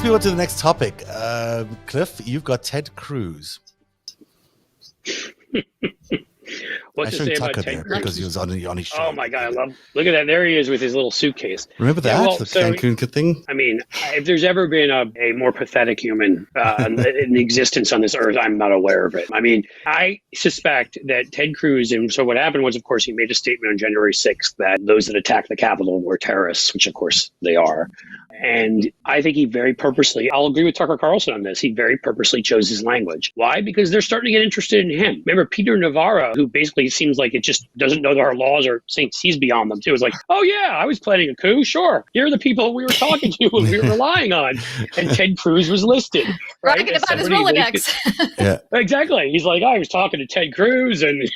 Let's move on to the next topic. Cliff, you've got Ted Cruz. What to say about Ted Cruz? Because he was on his show. Oh my God, look at that. There he is with his little suitcase. Remember that? The Cancun thing? I mean, if there's ever been a more pathetic human in existence on this earth, I'm not aware of it. I mean, I suspect that Ted Cruz, and so what happened was, of course, he made a statement on January 6th that those that attacked the Capitol were terrorists, which of course they are. And I think he very purposely, I'll agree with Tucker Carlson on this, he very purposely chose his language. Why? Because they're starting to get interested in him. Remember, Peter Navarro, who basically seems like it just doesn't know that our laws or thinks he's beyond them too. It's like, oh yeah, I was planning a coup. Sure. Here are the people we were talking to and we were relying on. And Ted Cruz was listed. Right? Bragging about his Rolodex. Yeah. Exactly. He's like, I was talking to Ted Cruz. And,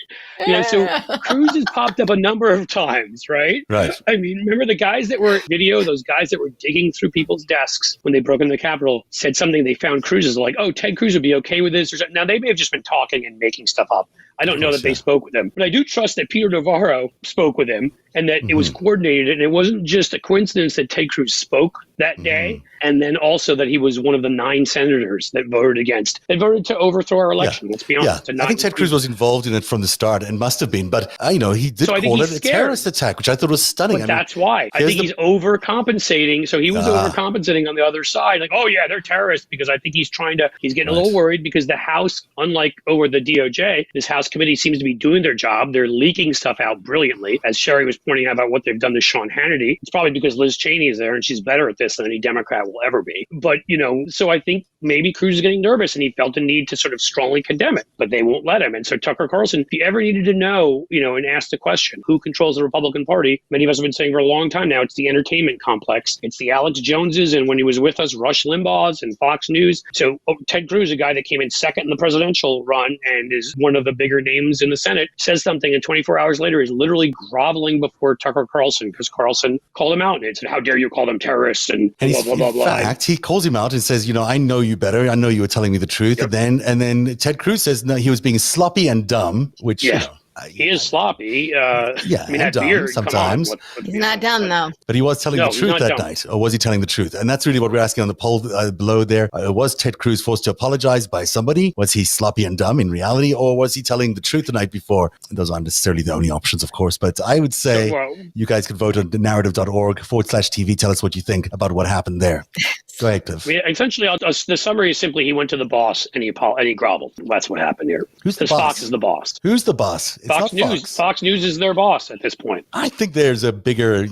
so Cruz has popped up a number of times, right? Right. I mean, remember the guys that were those guys that were digging through people's desks when they broke into the Capitol said something, they found Cruz's like, oh, Ted Cruz would be okay with this. Now, they may have just been talking and making stuff up. I don't know that they spoke with him, but I do trust that Peter Navarro spoke with him and that it was coordinated. And it wasn't just a coincidence that Ted Cruz spoke that day. And then also that he was one of the 9 senators that voted to overthrow our election. Let's be honest. I think Ted Cruz was involved in it from the start and must have been. But, he did call it a terrorist attack, which I thought was stunning. But that's why. I think he's overcompensating. So he was overcompensating on the other side. Like, oh, yeah, they're terrorists because I think he's getting a little worried because the House, unlike over the DOJ, this House committee seems to be doing their job. They're leaking stuff out brilliantly. As Cheri was pointing out about what they've done to Sean Hannity, it's probably because Liz Cheney is there and she's better at this than any Democrat will ever be. But, so I think maybe Cruz is getting nervous and he felt a need to sort of strongly condemn it, but they won't let him. And so Tucker Carlson, if you ever needed to know, and ask the question, who controls the Republican Party? Many of us have been saying for a long time now, it's the entertainment complex. It's the Alex Joneses. And when he was with us, Rush Limbaugh's and Fox News. So Ted Cruz, a guy that came in second in the presidential run and is one of the bigger names in the Senate, says something and 24 hours later is literally groveling before Tucker Carlson because Carlson called him out and said, how dare you call them terrorists and blah, blah, blah, blah. In fact, he calls him out and says, I know you better. I know you were telling me the truth. Yep. And then Ted Cruz says, no, he was being sloppy and dumb, which, he is sloppy. I mean, that beard, sometimes. He's not dumb, though. But he was telling the truth that night, or was he telling the truth? And that's really what we're asking on the poll below there. Was Ted Cruz forced to apologize by somebody? Was he sloppy and dumb in reality, or was he telling the truth the night before? And those aren't necessarily the only options, of course. But I would say you guys could vote on narrative.org/TV. Tell us what you think about what happened there. Go ahead, Cliff. Essentially, the summary is simply he went to the boss and he groveled. That's what happened here. Who's the boss? Fox is the boss. Who's the boss? Fox News. Fox News is their boss at this point. I think there's a bigger,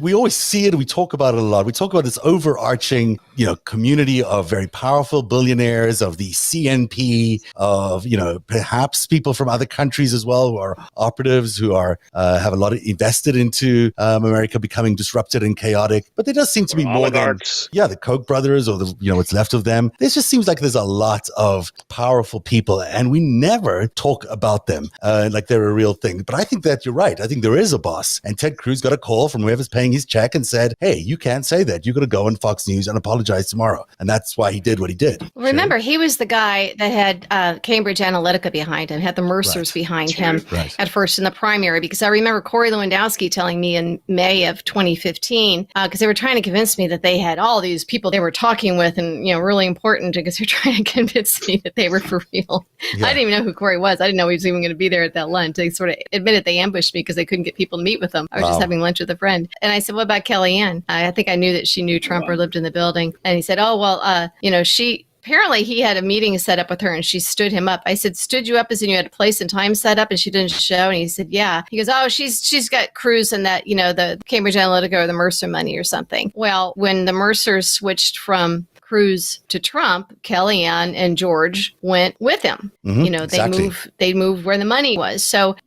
we always see it. We talk about it a lot. We talk about this overarching, community of very powerful billionaires, of the CNP, of, perhaps people from other countries as well who are operatives, who are have a lot of invested into America becoming disrupted and chaotic. But there does seem to be more than, the Koch brothers or what's left of them. This just seems like there's a lot of powerful people and we never talk about them like they're a real thing. But I think that you're right. I think there is a boss. And Ted Cruz got a call from whoever's paying his check and said, hey, you can't say that. You're going to go on Fox News and apologize tomorrow. And that's why he did what he did. Remember, he was the guy that had Cambridge Analytica behind him, had the Mercers behind him at first in the primary. Because I remember Corey Lewandowski telling me in May of 2015, because they were trying to convince me that they had all these people they were talking with and, really important because they're trying to convince me that they were for real. Yeah. I didn't even know who Corey was. I didn't know he was even going to be there at that lunch. They sort of admitted they ambushed me because they couldn't get people to meet with them. I was just having lunch with a friend. And I said, what about Kellyanne? I think I knew that she knew Trump or lived in the building. And he said, apparently he had a meeting set up with her and she stood him up. I said, stood you up as in you had a place and time set up and she didn't show? And he said, yeah. He goes, oh, she's got Cruz and that, the Cambridge Analytica or the Mercer money or something. Well, when the Mercers switched from Cruz to Trump, Kellyanne and George went with him. Exactly. They moved where the money was. So,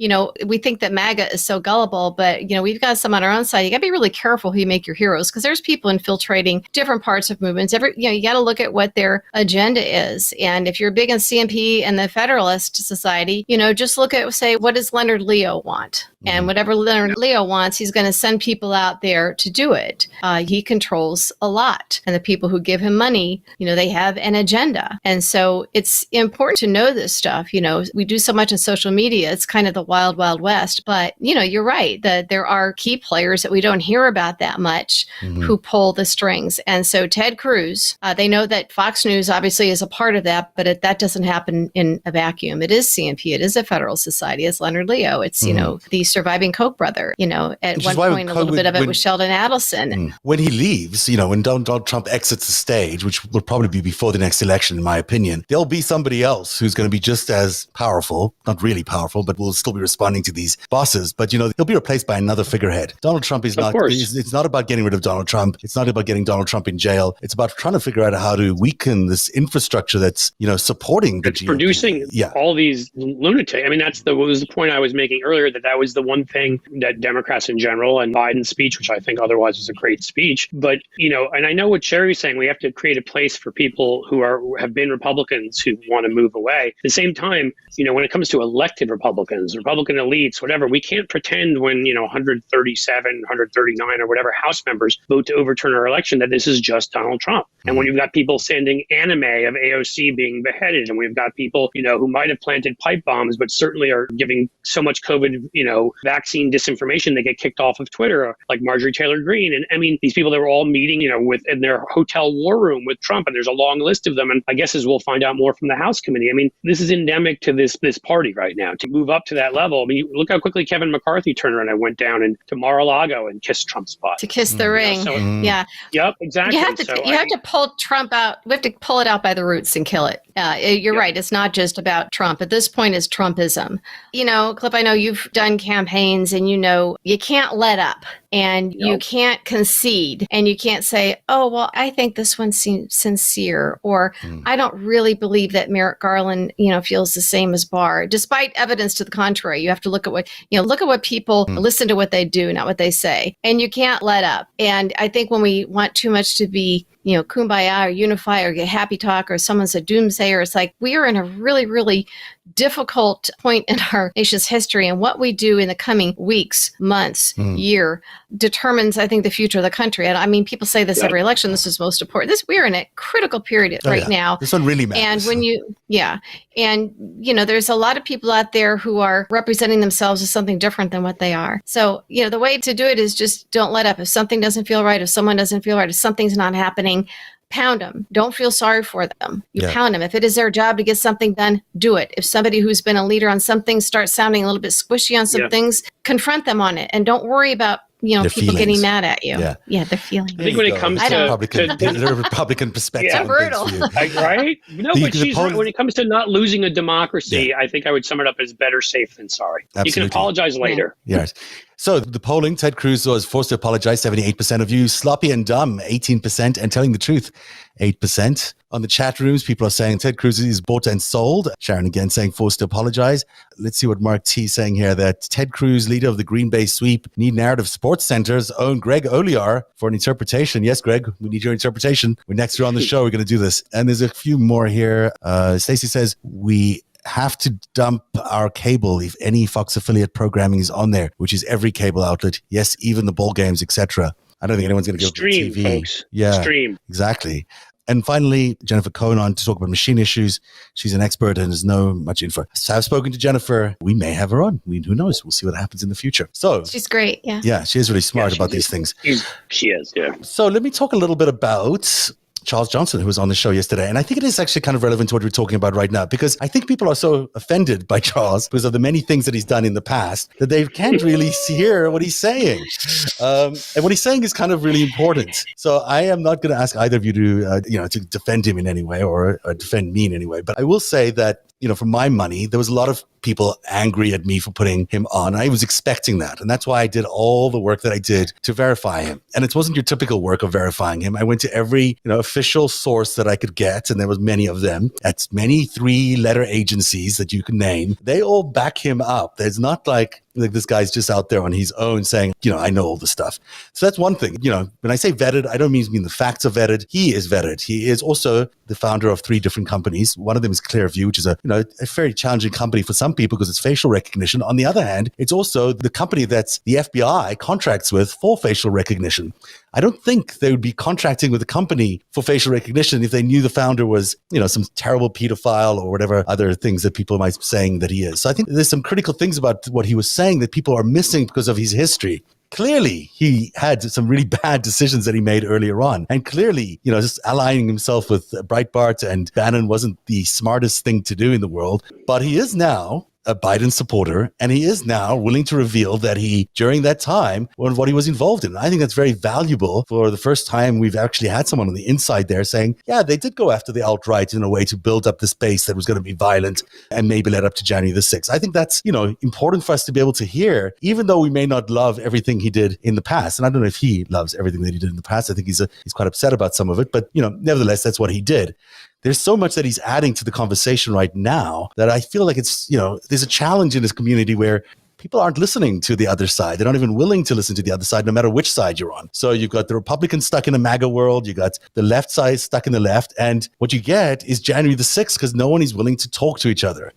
we think that MAGA is so gullible, but, we've got some on our own side. You got to be really careful who you make your heroes because there's people infiltrating different parts of movements. You got to look at what their agenda is. And if you're big on CNP and the Federalist Society, just look at, say, what does Leonard Leo want? And whatever Leonard Leo wants, he's going to send people out there to do it. He controls a lot. And the people who give him money, they have an agenda. And so it's important to know this stuff. We do so much on social media. It's kind of the wild, wild west. But, you're right that there are key players that we don't hear about that much who pull the strings. And so Ted Cruz, they know that Fox News obviously is a part of that, but that doesn't happen in a vacuum. It is CNP. It is a federal society. It's Leonard Leo. It's, the surviving Koch brother. At Which one point, a little bit of it was Sheldon Adelson. When he leaves, when Donald Trump exits the stage, which will probably be before the next election, in my opinion, there'll be somebody else who's going to be just as powerful, not really powerful, but will still be responding to these bosses. But, he'll be replaced by another figurehead. Donald Trump is not, it's not about getting rid of Donald Trump. It's not about getting Donald Trump in jail. It's about trying to figure out how to weaken this infrastructure that's, supporting the GOP. Producing all these lunatics. I mean, what was the point I was making earlier, that was the one thing that Democrats in general, and Biden's speech, which I think otherwise was a great speech. But, and I know what Cheri's saying, we have to create a place for people who have been Republicans who want to move away. At the same time, when it comes to elected Republicans, Republican elites, whatever, we can't pretend when, 137, 139 or whatever House members vote to overturn our election that this is just Donald Trump. And when you've got people sending anime of AOC being beheaded, and we've got people, who might have planted pipe bombs, but certainly are giving so much COVID, vaccine disinformation, they get kicked off of Twitter, like Marjorie Taylor Greene. And I mean, these people that were all meeting, in their hotel war room with Trump, and there's a long list of them. And I guess as we'll find out more from the House committee, I mean, this is endemic to this party right now to move up to that level. I mean, look how quickly Kevin McCarthy turned around and went down to Mar-a-Lago and kissed Trump's butt. To kiss the ring. Yeah. Yep, exactly. You have to pull Trump out. We have to pull it out by the roots and kill it. You're right. It's not just about Trump. At this point, it's Trumpism. Cliff, I know you've done campaigns, and you can't let up, and you can't concede, and you can't say, oh, well, I think this one seems sincere, or I don't really believe that Merrick Garland, feels the same as Barr, despite evidence to the contrary. You have to look at what people listen to, what they do, not what they say, and you can't let up. And I think when we want too much to be kumbaya or unify or get happy talk, or someone's a doomsayer, it's like we are in a really, really difficult point in our nation's history, and what we do in the coming weeks, months, year determines, I think, the future of the country. And I mean, people say this every election, this is most important. We're in a critical period now. This one really matters. And when there's a lot of people out there who are representing themselves as something different than what they are. So, the way to do it is just don't let up. If something doesn't feel right, if someone doesn't feel right, if something's not happening, pound them. Don't feel sorry for them. Pound them. If it is their job to get something done, do it. If somebody who's been a leader on some things starts sounding a little bit squishy on some things, confront them on it, and don't worry about people feelings. Getting mad at you. Yeah, the feelings. I think when it comes to Republican perspective, brutal, right? No, but she's right. When it comes to not losing a democracy, I think I would sum it up as better safe than sorry. Absolutely. You can apologize later. Yes. So the polling, Ted Cruz was forced to apologize, 78% of you, sloppy and dumb, 18%, and telling the truth, 8%. On the chat rooms, people are saying Ted Cruz is bought and sold. Sharon again saying forced to apologize. Let's see what Mark T is saying here, that Ted Cruz, leader of the Green Bay sweep, need narrative sports centers, own Greg Oliar for an interpretation. Yes, Greg, we need your interpretation. When next you're on the show, we're going to do this. And there's a few more here. Stacey says, we have to dump our cable if any Fox affiliate programming is on there, which is every cable outlet. Yes, even the ball games, etc. I don't think anyone's going to go stream, to TV. Folks. Yeah, stream. Exactly. And finally, Jennifer Cohen on to talk about machine issues. She's an expert and has no much info. So I've spoken to Jennifer. We may have her on. Who knows? We'll see what happens in the future. So she's great. Yeah. Yeah, she is really smart about these things. She is. Yeah. So let me talk a little bit about Charles Johnson, who was on the show yesterday. And I think it is actually kind of relevant to what we're talking about right now, because I think people are so offended by Charles because of the many things that he's done in the past that they can't really hear what he's saying. And what he's saying is kind of really important. So I am not going to ask either of you to defend him in any way or defend me in any way. But I will say that, for my money, there was a lot of people angry at me for putting him on. I was expecting that. And that's why I did all the work that I did to verify him. And it wasn't your typical work of verifying him. I went to every, official source that I could get. And there was many of them. That's many 3-letter agencies that you can name. They all back him up. There's not like this guy's just out there on his own saying, I know all the stuff. So that's one thing. When I say vetted, I don't mean the facts are vetted. He is vetted. He is also the founder of 3 different companies. One of them is Clearview, which is a very challenging company for some some people because it's facial recognition. On the other hand, it's also the company that's the FBI contracts with for facial recognition. I don't think they would be contracting with a company for facial recognition if they knew the founder was, some terrible pedophile or whatever other things that people might be saying that he is. So I think there's some critical things about what he was saying that people are missing because of his history. Clearly, he had some really bad decisions that he made earlier on. And clearly, just aligning himself with Breitbart and Bannon wasn't the smartest thing to do in the world. But he is now a Biden supporter, and he is now willing to reveal that he, during that time, what he was involved in. I think that's very valuable. For the first time, we've actually had someone on the inside there saying, yeah, they did go after the alt-right in a way to build up this base that was going to be violent and maybe led up to January the 6th. I think that's, important for us to be able to hear, even though we may not love everything he did in the past. And I don't know if he loves everything that he did in the past. I think he's quite upset about some of it, but, nevertheless, that's what he did. There's so much that he's adding to the conversation right now that I feel like it's, there's a challenge in this community where people aren't listening to the other side. They're not even willing to listen to the other side, no matter which side you're on. So you've got the Republicans stuck in the MAGA world. You got the left side stuck in the left. And what you get is January the 6th because no one is willing to talk to each other.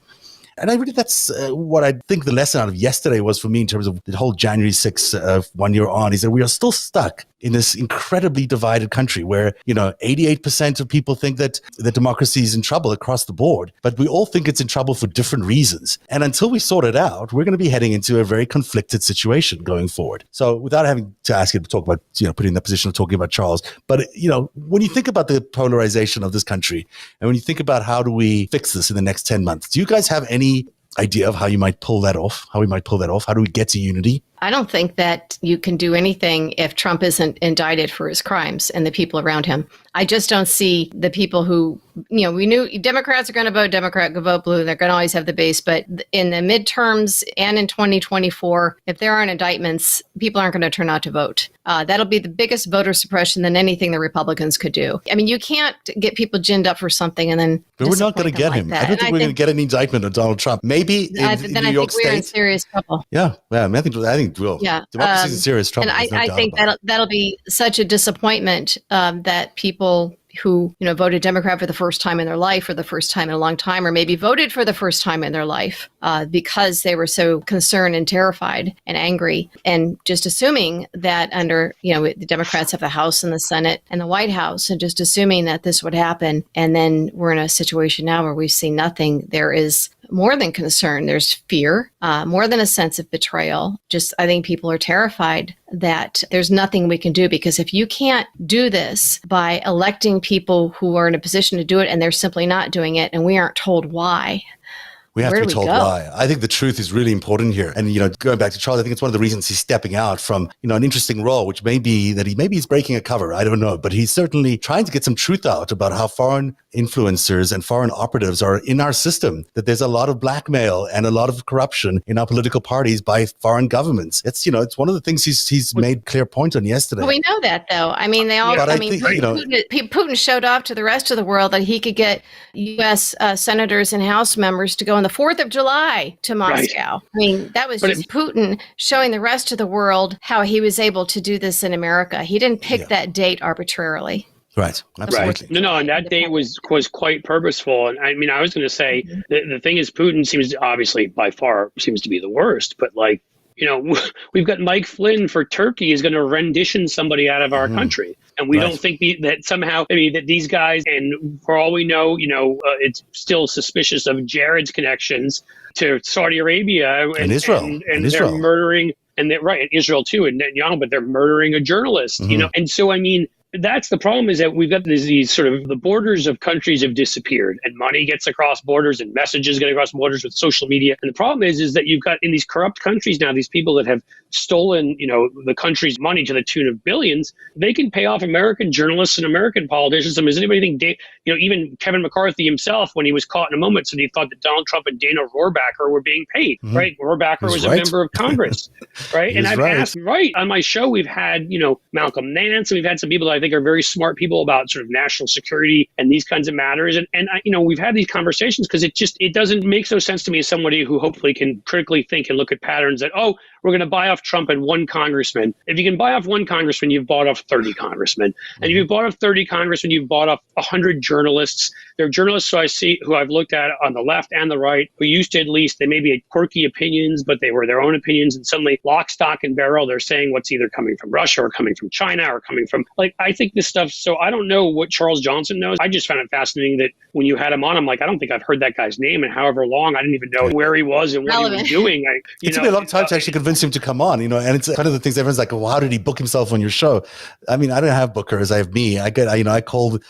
And I really, that's what I think the lesson out of yesterday was for me in terms of the whole January 6th 1 year on, is that we are still stuck in this incredibly divided country where, 88% of people think that the democracy is in trouble across the board, but we all think it's in trouble for different reasons. And until we sort it out, we're going to be heading into a very conflicted situation going forward. So without having to ask you to talk about, putting in the position of talking about Charles, but, when you think about the polarization of this country and when you think about how do we fix this in the next 10 months, do you guys have any idea of how you might pull that off? How we might pull that off? How do we get to unity? I don't think that you can do anything if Trump isn't indicted for his crimes and the people around him. I just don't see the people who, we knew Democrats are going to vote Democrat, go vote blue. They're going to always have the base. But in the midterms and in 2024, if there aren't indictments, people aren't going to turn out to vote. That'll be the biggest voter suppression than anything the Republicans could do. I mean, you can't get people ginned up for something and then. But we're not going to get him. That. I don't think we're going to get an indictment of Donald Trump. Maybe in New York State. Then I think we're in serious trouble. Yeah, I think will. Yeah. Democracy's in serious trouble. And I think that'll be such a disappointment that people who, voted Democrat for the first time in their life or the first time in a long time, or maybe voted for the first time in their life because they were so concerned and terrified and angry and just assuming that under, the Democrats have the House and the Senate and the White House and just assuming that this would happen. And then we're in a situation now where we've seen nothing. There is more than concern. There's fear, more than a sense of betrayal. Just, I think people are terrified that there's nothing we can do, because if you can't do this by electing people who are in a position to do it and they're simply not doing it and we aren't told why, we have to be told why. I think the truth is really important here. And, going back to Charles, I think it's one of the reasons he's stepping out from, an interesting role, which may be that he's breaking a cover. I don't know. But he's certainly trying to get some truth out about how foreign influencers and foreign operatives are in our system, that there's a lot of blackmail and a lot of corruption in our political parties by foreign governments. It's, it's one of the things he's made clear point on yesterday. Well, we know that, though. I mean, Putin showed off to the rest of the world that he could get U.S. senators and House members to go on the 4th of July to Moscow. Right. I mean, that was just Putin showing the rest of the world how he was able to do this in America. He didn't pick that date arbitrarily. Right. Absolutely. Right. No, and that date was quite purposeful. And I mean, I was going to say the thing is, Putin by far seems to be the worst. But we've got Mike Flynn for Turkey is going to rendition somebody out of our country. And we don't think that somehow, that these guys, and for all we know, it's still suspicious of Jared's connections to Saudi Arabia and Israel. And they're murdering, and Israel too, and Netanyahu, but they're murdering a journalist, And so, I mean, that's the problem, is that we've got these sort of, the borders of countries have disappeared and money gets across borders and messages get across borders with social media. And the problem is that you've got in these corrupt countries now, these people that have stolen, the country's money to the tune of billions. They can pay off American journalists and American politicians. I mean, does anybody think, even Kevin McCarthy himself, when he was caught in a moment, said he thought that Donald Trump and Dana Rohrabacher were being paid, right? Rohrabacher was a member of Congress, right? And I've asked, on my show, we've had, Malcolm Nance, and we've had some people that I think are very smart people about sort of national security and these kinds of matters. And we've had these conversations because it doesn't make so sense to me as somebody who hopefully can critically think and look at patterns that, we're going to buy off Trump and one congressman. If you can buy off one congressman, you've bought off 30 congressmen. And if you've bought off 30 congressmen, you've bought off 100 journalists. There are journalists who I've looked at on the left and the right who used to, at least, they maybe had quirky opinions, but they were their own opinions. And suddenly, lock, stock, and barrel, they're saying what's either coming from Russia or coming from China or coming from, I think this stuff. So I don't know what Charles Johnson knows. I just found it fascinating that when you had him on, I'm like, I don't think I've heard that guy's name in however long. I didn't even know where he was and what he was doing. It took me a long time to actually convince him to come on, and it's kind of the things everyone's like, well, how did he book himself on your show? I mean, I don't have bookers. I have me. I called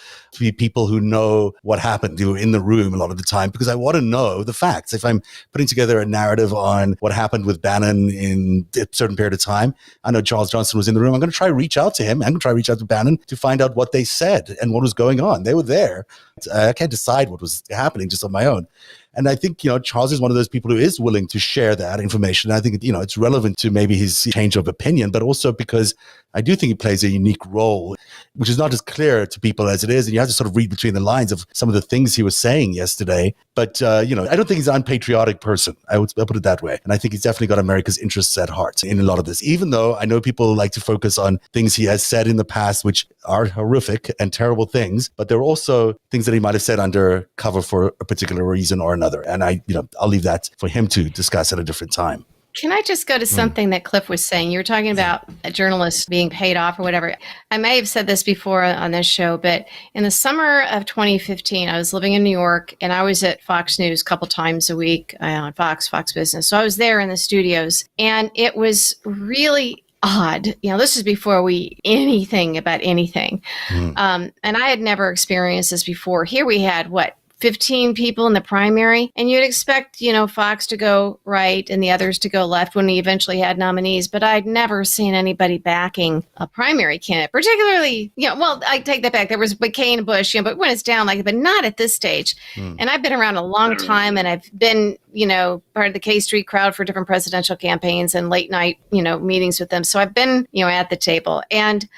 people who know what happened, who were in the room a lot of the time, because I want to know the facts. If I'm putting together a narrative on what happened with Bannon in a certain period of time, I know Charles Johnson was in the room. I'm going to try to reach out to him. I'm going to try to reach out to Bannon to find out what they said and what was going on. They were there. I can't decide what was happening just on my own. And I think, Charles is one of those people who is willing to share that information. I think, it's relevant to maybe his change of opinion, but also because I do think he plays a unique role, which is not as clear to people as it is. And you have to sort of read between the lines of some of the things he was saying yesterday. But, I don't think he's an unpatriotic person. I'll put it that way. And I think he's definitely got America's interests at heart in a lot of this, even though I know people like to focus on things he has said in the past, which are horrific and terrible things. But there are also things that he might have said under cover for a particular reason or another. And I'll leave that for him to discuss at a different time. Can I just go to something that Cliff was saying? You were talking about a journalist being paid off or whatever. I may have said this before on this show, but in the summer of 2015, I was living in New York and I was at Fox News a couple times a week on Fox Business. So I was there in the studios and it was really odd. This is before anything about anything. And I had never experienced this before. Here we had 15 people in the primary, and you'd expect, Fox to go right and the others to go left when we eventually had nominees, but I'd never seen anybody backing a primary candidate, particularly, I take that back. There was McCain and Bush, but when it's down but not at this stage. And I've been around a long time and I've been, part of the K Street crowd for different presidential campaigns and late night, meetings with them. So I've been, at the table. And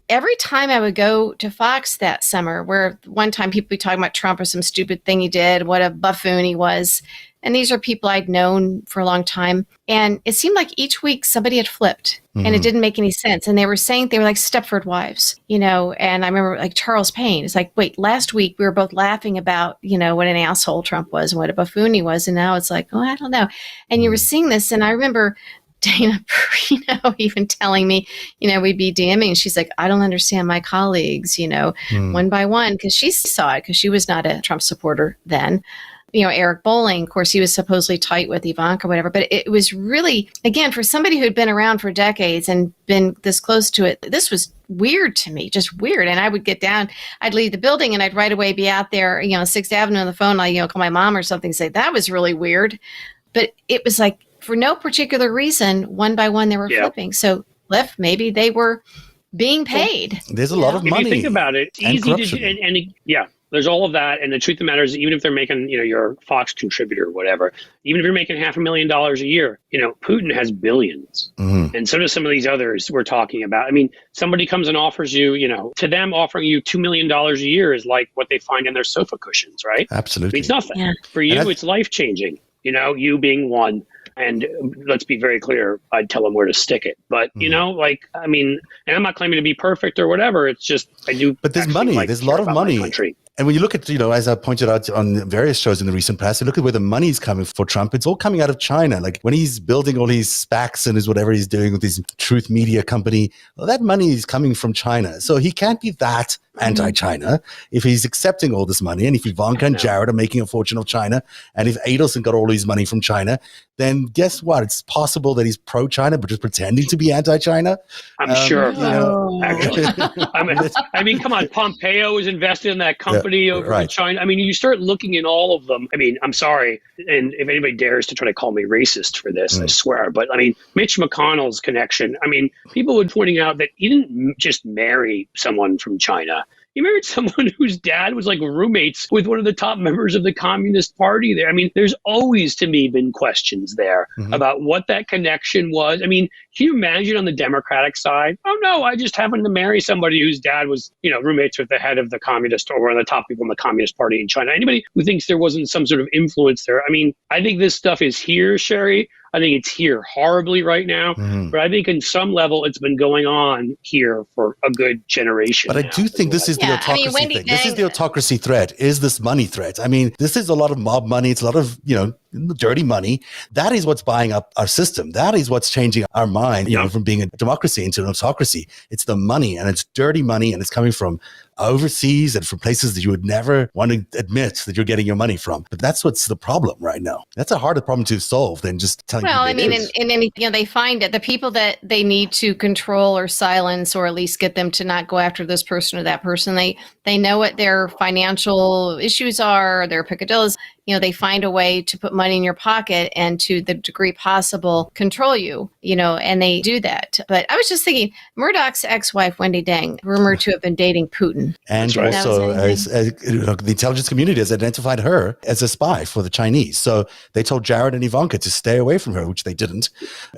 every time I would go to Fox that summer, where one time people would be talking about Trump or some stupid thing he did, what a buffoon he was. And these are people I'd known for a long time. And it seemed like each week somebody had flipped and it didn't make any sense. And they were saying they were like Stepford Wives, and I remember like Charles Payne. It's like, wait, last week we were both laughing about, what an asshole Trump was and what a buffoon he was. And now it's like, I don't know. And you were seeing this. And I remember Dana Perino even telling me, we'd be DMing. She's like, I don't understand my colleagues, one by one, because she saw it because she was not a Trump supporter then. Eric Bolling, of course, he was supposedly tight with Ivanka, whatever. But it was really, again, for somebody who had been around for decades and been this close to it, this was weird to me, just weird. And I would get down, I'd leave the building and I'd right away be out there, 6th Avenue on the phone. I, call my mom or something, say, that was really weird. But it was like, for no particular reason, one by one, they were flipping. So, Cliff, maybe they were being paid. There's a lot of money. If you think about it, it's easy to do. And there's all of that. And the truth of the matter is, even if they're making, you're a Fox contributor or whatever, even if you're making $500,000 a year, Putin has billions. And so does some of these others we're talking about. I mean, somebody comes and offers you, to them offering you $2 million a year is like what they find in their sofa cushions, right? Absolutely. It's nothing. Yeah. For you, it's life-changing, you being one. And let's be very clear, I'd tell them where to stick it. But, and I'm not claiming to be perfect or whatever. It's just, I do. But there's money. There's a lot of money. And when you look at, as I pointed out on various shows in the recent past, you look at where the money's coming for Trump, it's all coming out of China. Like when he's building all these SPACs and whatever he's doing with his Truth Media company, well, that money is coming from China. So he can't be that anti-China if he's accepting all this money. And if Ivanka and Jared are making a fortune of China, and if Adelson got all his money from China, then guess what? It's possible that he's pro-China, but just pretending to be anti-China. I'm sure. Actually, I mean, come on. Pompeo is invested in that company over in China. I mean, you start looking in all of them. I mean, I'm sorry. And if anybody dares to try to call me racist for this, I swear. But I mean, Mitch McConnell's connection. I mean, people were pointing out that he didn't just marry someone from China. He married someone whose dad was like roommates with one of the top members of the Communist Party there. I mean, there's always, to me, been questions there about what that connection was. I mean, can you imagine on the Democratic side? Oh, no, I just happened to marry somebody whose dad was, roommates with the head of the Communist or one of the top people in the Communist Party in China. Anybody who thinks there wasn't some sort of influence there. I mean, I think this stuff is here, Cheri. I think it's here horribly right now. But I think in some level, it's been going on here for a good generation. But I do think this is the autocracy thing. This is the autocracy threat, is this money threat. I mean, this is a lot of mob money. It's a lot of, dirty money. That is what's buying up our system. That is what's changing our mind, from being a democracy into an autocracy. It's the money, and it's dirty money, and it's coming from overseas and from places that you would never want to admit that you're getting your money from. But that's what's the problem right now. That's a harder problem to solve than just telling people. Well, I mean, in any, they find it. The people that they need to control or silence, or at least get them to not go after this person or that person, they know what their financial issues are, their peccadillos. They find a way to put money in your pocket and, to the degree possible, control you, and they do that. But I was just thinking, Murdoch's ex-wife, Wendy Deng, rumored to have been dating Putin. And also, the intelligence community has identified her as a spy for the Chinese. So they told Jared and Ivanka to stay away from her, which they didn't.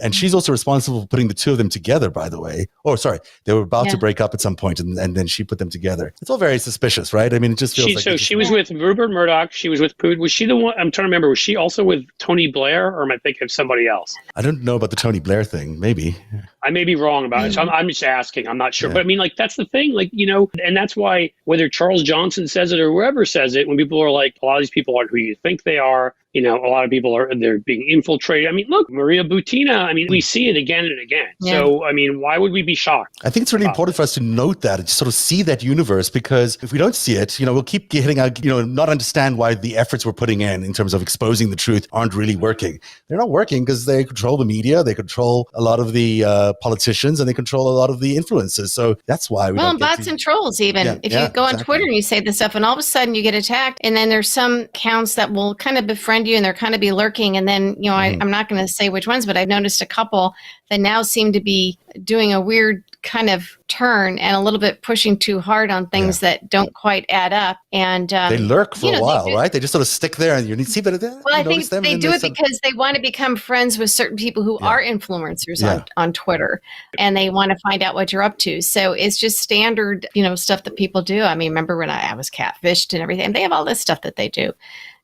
And she's also responsible for putting the two of them together, by the way. Oh, sorry. They were about to break up at some point, and then she put them together. It's all very suspicious, right? I mean, it just feels like... So she was with Rupert Murdoch. She was with Putin. Was she the one? I'm trying to remember. Was she also with Tony Blair, or am I thinking of somebody else? I don't know about the Tony Blair thing. Maybe. I may be wrong about it. So I'm just asking. I'm not sure. But I mean, that's the thing. And that's why whether Charles Johnson says it or whoever says it, when people are like, a lot of these people aren't who you think they are. A lot of people they're being infiltrated. I mean, look, Maria Butina, we see it again and again. Yeah. So, why would we be shocked? I think it's really important for us to note that and sort of see that universe, because if we don't see it, we'll keep hitting out, not understand why the efforts we're putting in terms of exposing the truth aren't really working. They're not working because they control the media, they control a lot of the politicians, and they control a lot of the influencers. So that's why we don't bots and trolls even. If you go on Twitter and you say this stuff, and all of a sudden you get attacked, and then there's some accounts that will kind of befriend you, and they're kind of be lurking. And then, I'm not going to say which ones, but I've noticed a couple that now seem to be doing a weird kind of turn and a little bit pushing too hard on things that don't quite add up. And they lurk for a while, right? They just sort of stick there, and you need to see better. Well, I think they do it because they want to become friends with certain people who are influencers on Twitter, and they want to find out what you're up to. So it's just standard, stuff that people do. I mean, remember when I was catfished and everything, and they have all this stuff that they do.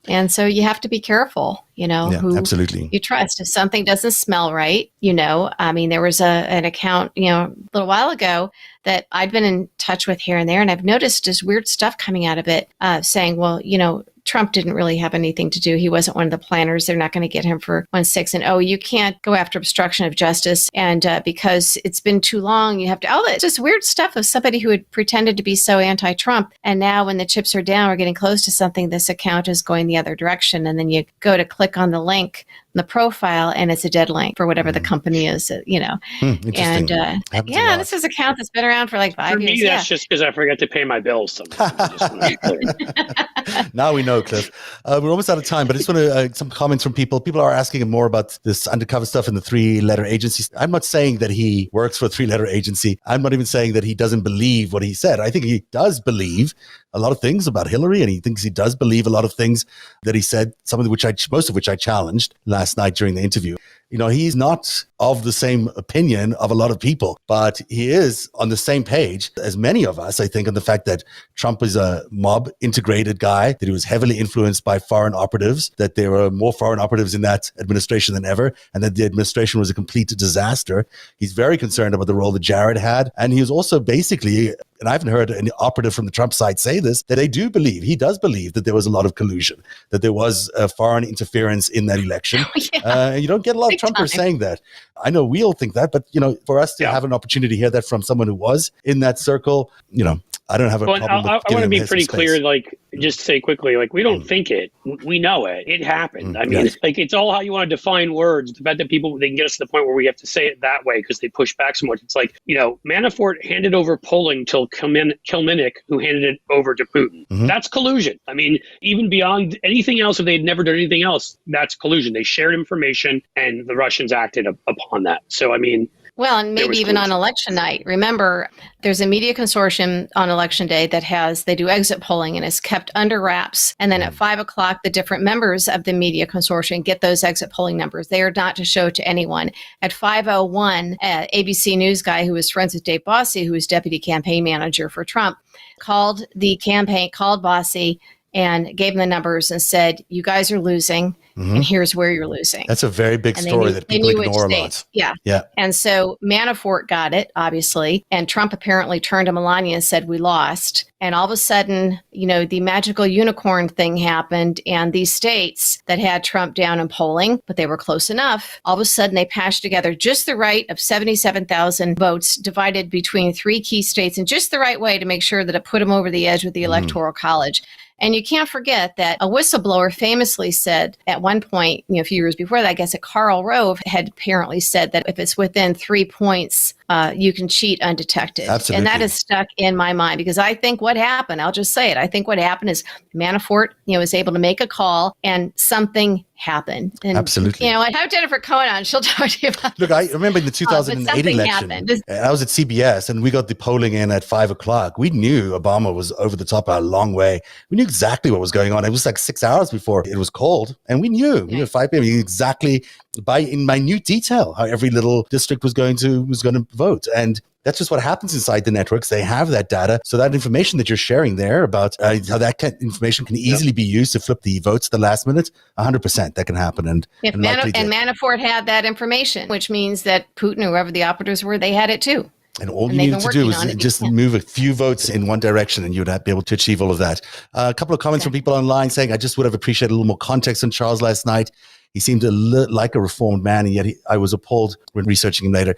And so you have to be careful, who absolutely you trust. If something doesn't smell right, there was an account, a little while ago that I'd been in touch with here and there, and I've noticed just weird stuff coming out of it, saying, well, Trump didn't really have anything to do. He wasn't one of the planners. They're not going to get him for 1/6. And, you can't go after obstruction of justice. And because it's been too long, you have to, it's just weird stuff of somebody who had pretended to be so anti-Trump. And now when the chips are down, we're getting close to something, this account is going the other direction. And then you go to click on the link, the profile, and it's a dead link for whatever the company is, Interesting. And this is an account that's been around for like 5 years. For me, that's just because I forget to pay my bills sometimes. Now we know, Cliff. We're almost out of time, but I just want to some comments from people. People are asking more about this undercover stuff in the 3-letter agency. I'm not saying that he works for a 3-letter agency. I'm not even saying that he doesn't believe what he said. I think he does believe a lot of things about Hillary, and he thinks he does believe a lot of things that he said, most of which I challenged last night during the interview. He's not of the same opinion of a lot of people, but he is on the same page as many of us, I think, on the fact that Trump is a mob integrated guy, that he was heavily influenced by foreign operatives, that there were more foreign operatives in that administration than ever, and that the administration was a complete disaster. He's very concerned about the role that Jared had. And he was also basically, and I haven't heard an operative from the Trump side say this, that he does believe that there was a lot of collusion, that there was foreign interference in that election. You don't get a lot of Trumpers saying that. I know we all think that, but, for us to have an opportunity to hear that from someone who was in that circle, I don't have a problem with I want to be pretty clear, just say quickly, we don't think it. We know it. It happened. It's all how you want to define words. The fact that they can get us to the point where we have to say it that way because they push back so much. It's Manafort handed over polling till Kilminnick, who handed it over to Putin. That's collusion. Even beyond anything else, if they had never done anything else, that's collusion. They shared information, and the Russians acted upon that. So, well, and maybe even on election night. Remember, there's a media consortium on election day they do exit polling, and it's kept under wraps. And then at 5:00, the different members of the media consortium get those exit polling numbers. They are not to show to anyone. At 5:01, ABC News guy who was friends with Dave Bossie, who was deputy campaign manager for Trump, called Bossie and gave him the numbers and said, you guys are losing. and here's where you're losing. That's a very big story that people ignore a lot. Yeah. And so Manafort got it, obviously, and Trump apparently turned to Melania and said, we lost. And all of a sudden, the magical unicorn thing happened, and these states that had Trump down in polling, but they were close enough, all of a sudden they patched together just the right of 77,000 votes divided between 3 key states in just the right way to make sure that it put them over the edge with the Electoral College. And you can't forget that a whistleblower famously said at one point, a few years before that, I guess, Karl Rove had apparently said that if it's within 3 points, you can cheat undetected. Absolutely. And that is stuck in my mind because I think what happened, I'll just say it, I think what happened is Manafort, was able to make a call and something happened. And, Absolutely. I have Jennifer Cohen on. She'll talk to you about Look, I remember in the 2008 election, I was at CBS and we got the polling in at 5:00. We knew Obama was over the top a long way. We knew exactly what was going on. It was like 6 hours before it was called. And we knew at 5 p.m. exactly in minute detail how every little district was going to vote. And that's just what happens inside the networks. They have that data. So that information that you're sharing there about how that information can easily be used to flip the votes at the last minute, 100% that can happen. And Manafort had that information, which means that Putin, whoever the operators were, they had it too. And all you needed to do was just move a few votes in one direction and you'd be able to achieve all of that. A couple of comments from people online saying, I just would have appreciated a little more context on Charles last night. He seemed like a reformed man, and yet I was appalled when researching him later.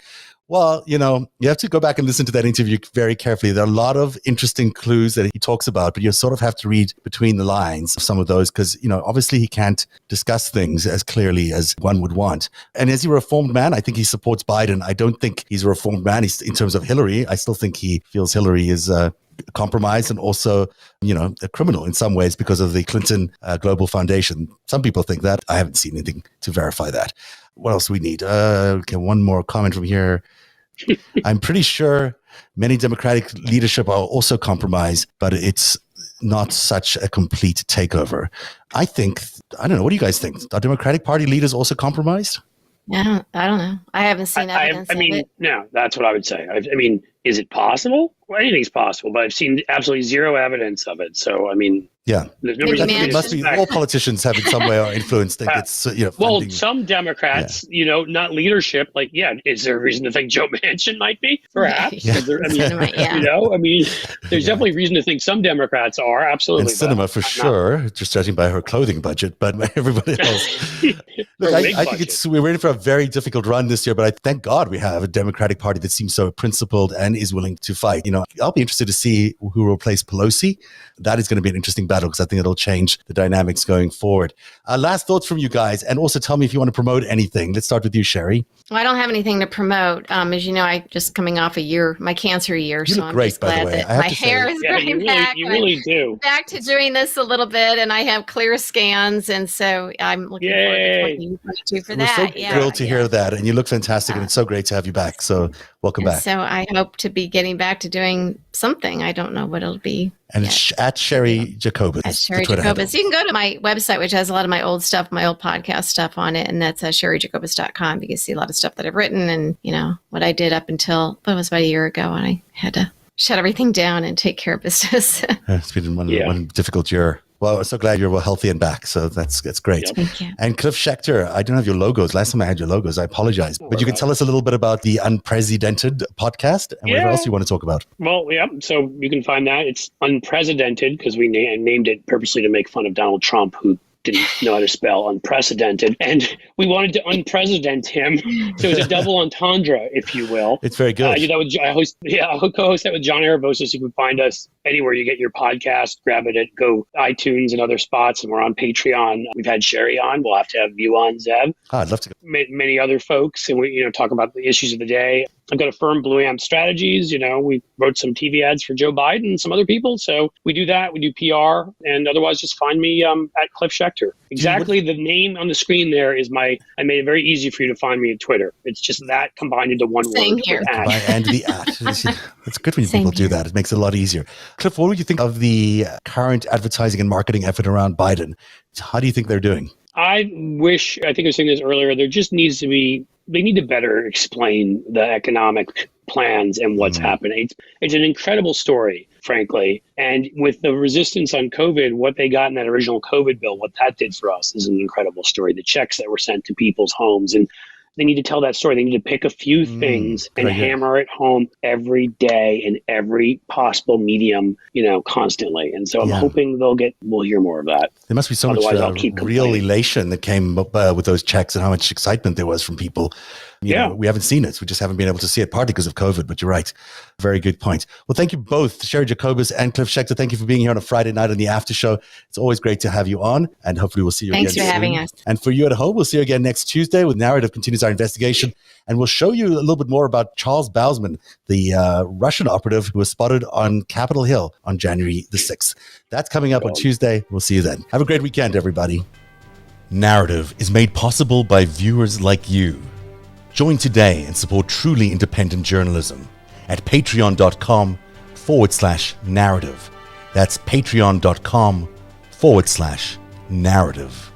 Well, you have to go back and listen to that interview very carefully. There are a lot of interesting clues that he talks about, but you sort of have to read between the lines of some of those because, obviously he can't discuss things as clearly as one would want. And is he a reformed man? I think he supports Biden. I don't think he's a reformed man in terms of Hillary. I still think he feels Hillary is compromised and also, a criminal in some ways because of the Clinton Global Foundation. Some people think that. I haven't seen anything to verify that. What else do we need? Okay, one more comment from here. I'm pretty sure many Democratic leadership are also compromised, but it's not such a complete takeover. I don't know. What do you guys think? Are Democratic Party leaders also compromised? Yeah, I don't know. I haven't seen evidence of it. No, that's what I would say. I mean, is it possible? Well, anything's possible, but I've seen absolutely zero evidence of it. So, yeah, there's no reason it must be all politicians have in some way or influence think it's well, some Democrats, not leadership. Is there a reason to think Joe Manchin might be? Perhaps. Yeah. There's definitely reason to think some Democrats are absolutely. And Sinema for sure, just judging by her clothing budget, but everybody else. Look, I think we're ready for a very difficult run this year, but I thank God we have a Democratic Party that seems so principled and is willing to fight. I'll be interested to see who will replace Pelosi. That is going to be an interesting battle because I think it'll change the dynamics going forward. Last thoughts from you guys, and also tell me if you want to promote anything. Let's start with you, Cheri. Well, I don't have anything to promote. As you know, I just coming off my cancer year. You look great, by the way. My hair is growing back. You really do. Back to doing this a little bit, and I have clear scans, and so I'm looking forward to 2022 for that. We're so thrilled to hear that, and you look fantastic, and it's so great to have you back. So welcome back. So I hope to be getting back to doing something. I don't know what it'll be. And at Cheri Jacobus. At Cheri Jacobus. You can go to my website, which has a lot of my old stuff, my old podcast stuff on it. And that's CheriJacobus.com. You can see a lot of stuff that I've written and, what I did up until, it was about a year ago when I had to shut everything down and take care of business. It's been one difficult year. Well, I'm so glad you're well healthy and back. So that's great. Yep. Thank you. And Cliff Schecter, I don't have your logos. Last time I had your logos, I apologize. But you can tell us a little bit about the Unprecedented podcast and whatever else you want to talk about. Well, yeah. So you can find that. It's Unprecedented because we named it purposely to make fun of Donald Trump, who didn't know how to spell unprecedented. And we wanted to unpresident him. So it was a double entendre, if you will. It's very good. I'll co-host that with John Aravosis. You can find us anywhere you get your podcast. Grab it at iTunes and other spots. And we're on Patreon. We've had Cheri on. We'll have to have you on, Zev. I'd love to go. Many other folks. And we talk about the issues of the day. I've got a firm, Blue Amp Strategies. We wrote some TV ads for Joe Biden and some other people. So we do that. We do PR. And otherwise, just find me at Cliff Schecter. Exactly. The name on the screen there is I made it very easy for you to find me at Twitter. It's just that combined into one Same word. here. And the at. It's good when people do that. It makes it a lot easier. Cliff, what would you think of the current advertising and marketing effort around Biden? How do you think they're doing? I think I was saying this earlier, there just needs to be, they need to better explain the economic plans and what's happening. It's an incredible story. frankly. And with the resistance on COVID, what they got in that original COVID bill, what that did for us is an incredible story. The checks that were sent to people's homes, and they need to tell that story. They need to pick a few things and hammer it home every day in every possible medium, constantly. And so I'm hoping we'll hear more of that. There must be so much real elation that came up with those checks, and how much excitement there was from people. You know, we haven't seen it. We just haven't been able to see it, partly because of COVID, but you're right. Very good point. Well, thank you both, Cheri Jacobus and Cliff Schecter. Thank you for being here on a Friday night on the after show. It's always great to have you on, and hopefully we'll see you again soon. Thanks for having us. And for you at home, we'll see you again next Tuesday with Narrative Continues Our Investigation, and we'll show you a little bit more about Charles Bausman, the Russian operative who was spotted on Capitol Hill on January the 6th. That's coming up on Tuesday. We'll see you then. Have a great weekend, everybody. Narrative is made possible by viewers like you. Join today and support truly independent journalism at patreon.com/narrative. That's patreon.com/narrative.